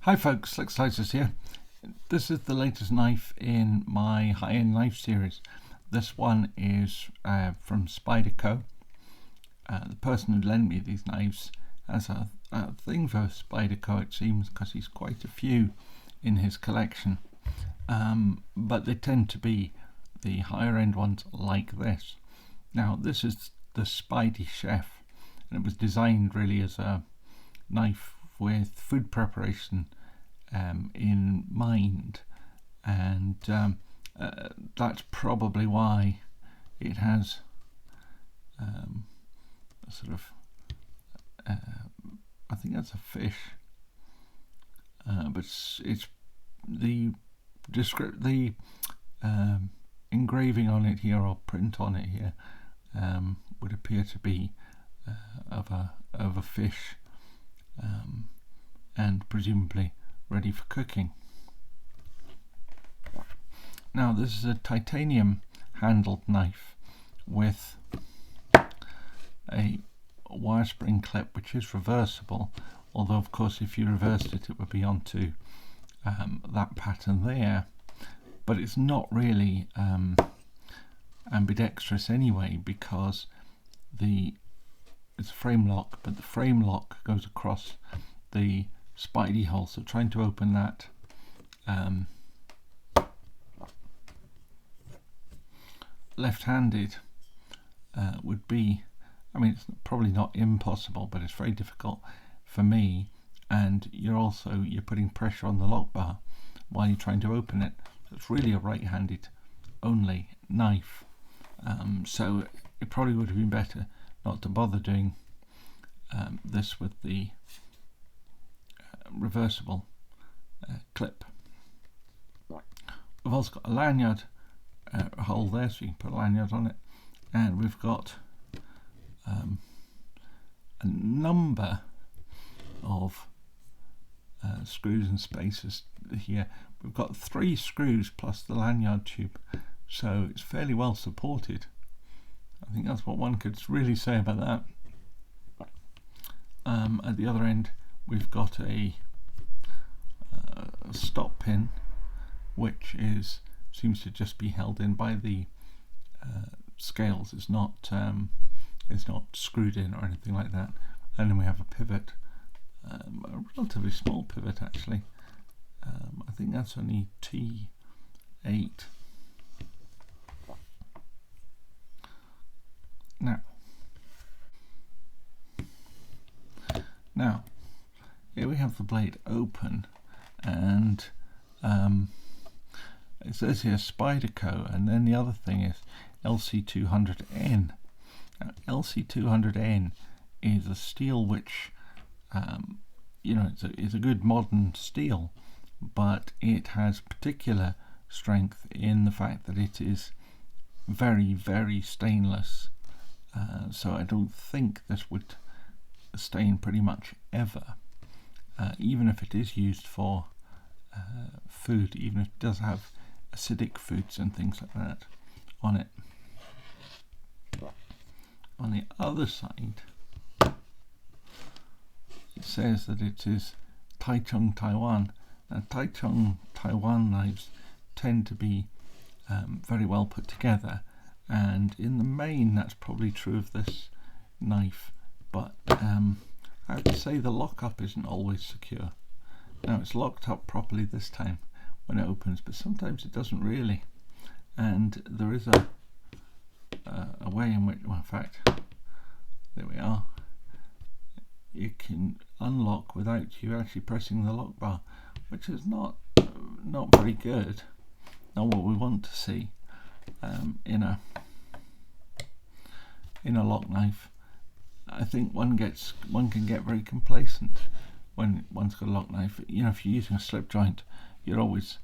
Hi folks, Spydiechef here. This is the latest knife in my high-end knife series. This one is from Spyderco. The person who lent me these knives has a thing for Spyderco, it seems, because he's quite a few in his collection. But they tend to be the higher end ones like this. Now this is the Spydiechef, and it was designed really as a knife with food preparation in mind, and that's probably why it has a sort of I think that's a fish, but it's the engraving on it here, or print on it here, would appear to be of a fish, and presumably ready for cooking. Now this is a titanium handled knife with a wire spring clip which is reversible, although of course if you reversed it it would be onto that pattern there, but it's not really ambidextrous anyway, because it's a frame lock, but the frame lock goes across the Spidey hole, so trying to open that left-handed would be, I mean, it's probably not impossible, but it's very difficult for me, and you're putting pressure on the lock bar while you're trying to open it. So it's really a right-handed only knife, so it probably would have been better not to bother doing this with the reversible clip. We've also got a lanyard hole there, so you can put a lanyard on it, and we've got a number of screws and spacers here. We've got 3 screws plus the lanyard tube, so it's fairly well supported. I think that's what one could really say about that. At the other end we've got a stop pin, which seems to just be held in by the scales. It's not screwed in or anything like that. And then we have a pivot, a relatively small pivot actually. I think that's only T8. Now, here we have the blade open, and it says here Spyderco, and then the other thing is LC200N. Now, LC200N is a steel which, it's a good modern steel, but it has particular strength in the fact that it is very, very stainless. So I don't think this would stain pretty much ever, even if it is used for food, even if it does have acidic foods and things like that on it. On the other side it says that it is Taichung, Taiwan. Now Taichung, Taiwan knives tend to be very well put together, and in the main that's probably true of this knife, but I would say the lockup isn't always secure. Now it's locked up properly this time when it opens, but sometimes it doesn't really, and there is a way in which, well, in fact, there we are, you can unlock without you actually pressing the lock bar, which is not very good, not what we want to see in a lock knife. I think one can get very complacent when one's got a lock knife. If you're using a slip joint, you're always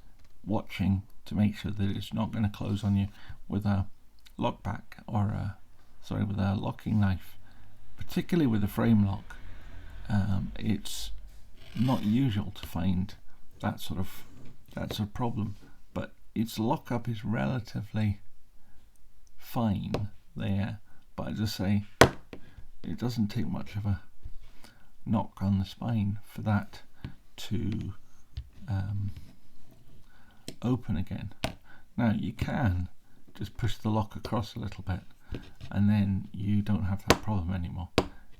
watching to make sure that it's not going to close on you. With a lockback, or with a locking knife, particularly with a frame lock, it's not usual to find that's a problem, but its lockup is relatively fine there. But as I say, it doesn't take much of a knock on the spine for that to open again. Now you can just push the lock across a little bit, and then you don't have that problem anymore.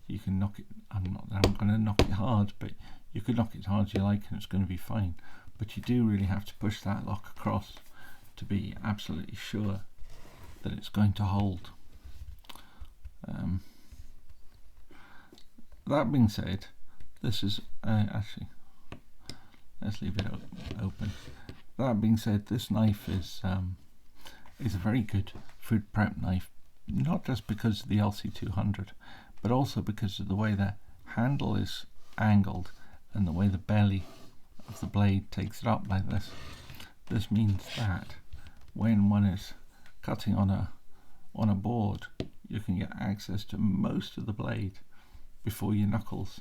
You can knock it. I'm going to knock it hard, but you could knock it as hard as you like, and it's going to be fine. But you do really have to push that lock across to be absolutely sure that it's going to hold. That being said, this is actually, let's leave it open. That being said, this knife is a very good food prep knife, not just because of the LC200, but also because of the way the handle is angled and the way the belly of the blade takes it up like this. This means that when one is cutting on a board, you can get access to most of the blade before your knuckles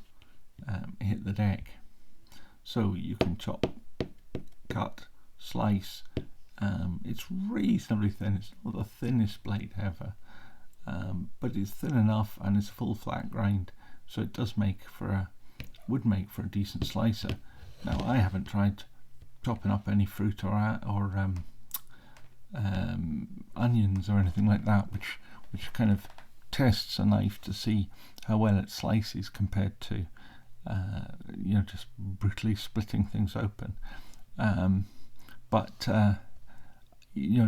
hit the deck. So you can chop, cut, slice. It's reasonably thin. It's not the thinnest blade ever, but it's thin enough and it's full flat grind, so it does would make for a decent slicer. Now I haven't tried chopping up any fruit or onions or anything like that, which kind of tests a knife to see how well it slices compared to just brutally splitting things open. But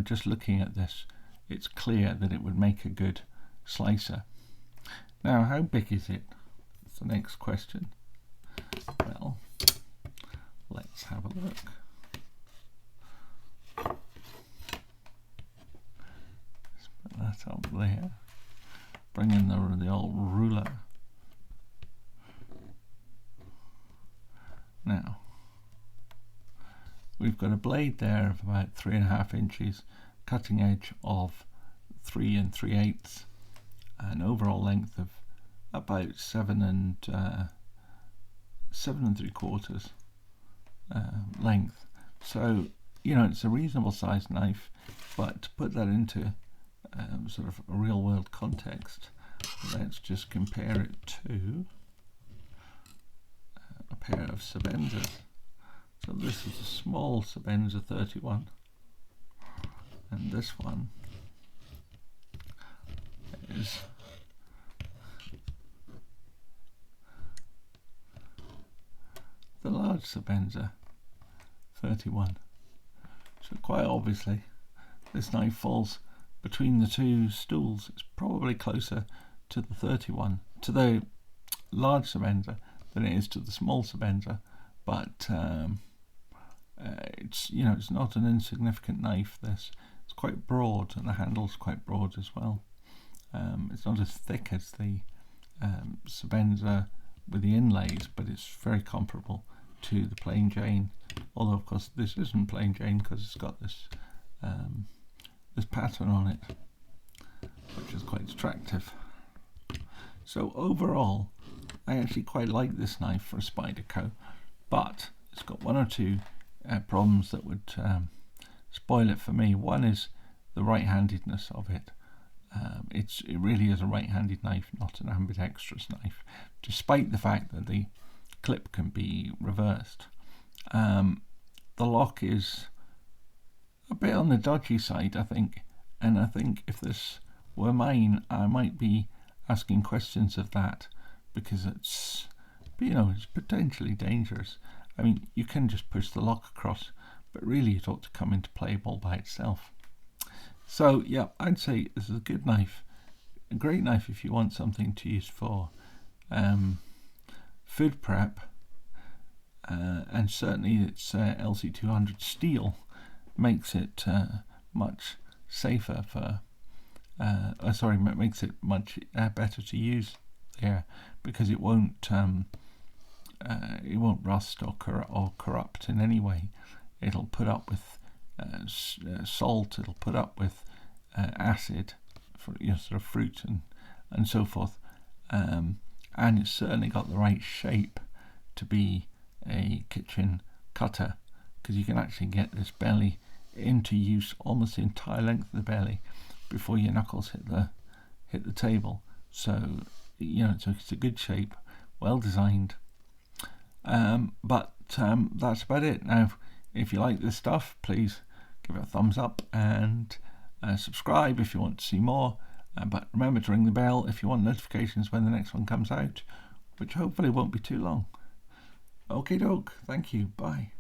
just looking at this, it's clear that it would make a good slicer. Now, how big is it? That's the next question. Well, let's have a look. Let's put that up there. Bring in the old ruler. Now, we've got a blade there of about 3.5 inches, cutting edge of 3 3/8, an overall length of about 7 3/4 length. So it's a reasonable sized knife, but to put that into sort of a real world context, let's just compare it to a pair of Spyders. So this is a small Spyder 31, and this one is the large Spyder 31. So quite obviously this knife falls between the two stools. It's probably closer to the 31, to the large Spyder, than it is to the small Spyder, but it's not an insignificant knife. It's quite broad, and the handle's quite broad as well. It's not as thick as the Spyder with the inlays, but it's very comparable to the plain Jane, although of course this isn't plain Jane because it's got this this pattern on it, which is quite attractive. So overall, I actually quite like this knife for a Spyderco, but it's got one or two problems that would spoil it for me. One is the right-handedness of it. It really is a right-handed knife, not an ambidextrous knife, despite the fact that the clip can be reversed. The lock is a bit on the dodgy side, I think, and I think if this were mine, I might be asking questions of that, because it's potentially dangerous. I mean, you can just push the lock across, but really it ought to come into play all by itself. So yeah, I'd say this is a good knife, a great knife if you want something to use for food prep, and certainly its LC200 steel makes it much safer for makes it much better to use there, because it won't rust or corrupt in any way. It'll put up with salt, it'll put up with acid for sort of fruit and so forth, and it's certainly got the right shape to be a kitchen cutter, because you can actually get this belly into use almost the entire length of the belly before your knuckles hit the table. So it's a good shape, well designed, but that's about it. Now, if you like this stuff, please give it a thumbs up and subscribe if you want to see more. But remember to ring the bell if you want notifications when the next one comes out, which hopefully won't be too long. Okay doke, thank you, bye.